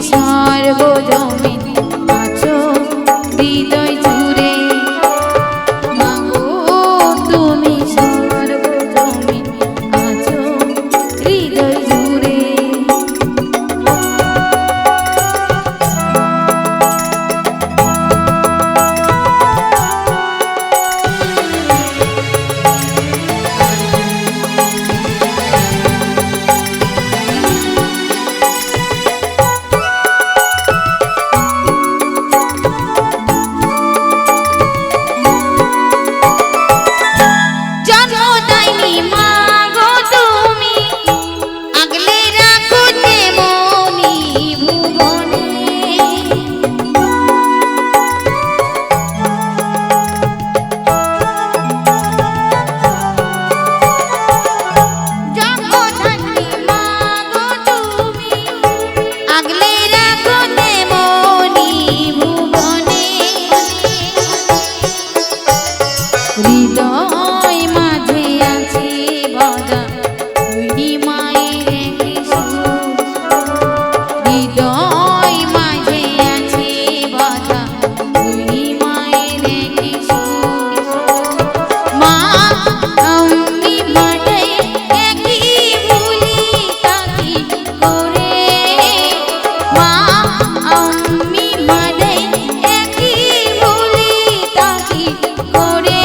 সর্বজমিন আছো হৃদয় জুড়ে মাগো তুমি সর্বজমিন আছো হৃদয় জুড়ে হৃদয় মাঝে আছে বাঁধা দুই মায়ের একটি সুর হৃদয় মাঝে আছে বাঁধা দুই মায়ের একটি সুর মা আমি মাঠে একই ভুলি তাকি করে মা আমি মাঠে একই ভুলি তাকি করে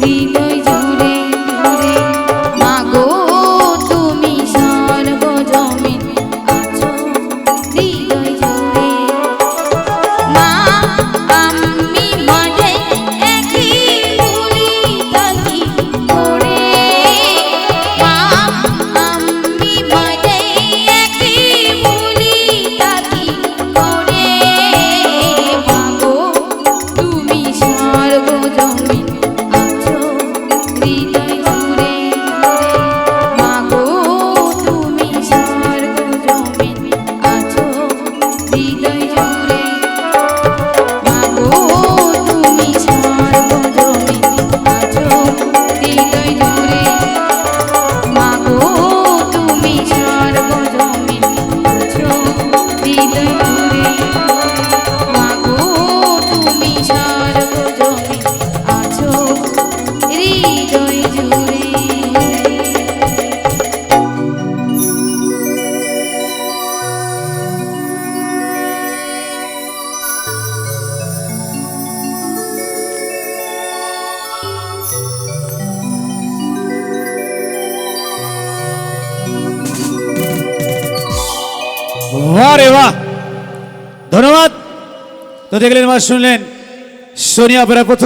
হৃদয় জুড়ে জুড়ে মাগো তুমি সর্বজমিন আছো হৃদয় জুড়ে মা আমি মাঝে একই ভুলি তাকি করে মা আমি মাঝে একই ভুলি তাকি করে মাগো তুমি সর্বজমিন হৃদয় জুড়ে মাগো তুমি সর্বজমিন আছো হৃদয় জুড়ে মাগো তুমি সর্বজমিন আছো হৃদয় জুড়ে মাগো তুমি সর্বজমিন আছো হৃদয় জুড়ে মাগো তুমি সর্বজমিন আছো হৃদয় জুড়ে वाह रे वाह धन्यवाद। तो देखलेন বা শুনলেন সোনিয়া বেরা প্রথম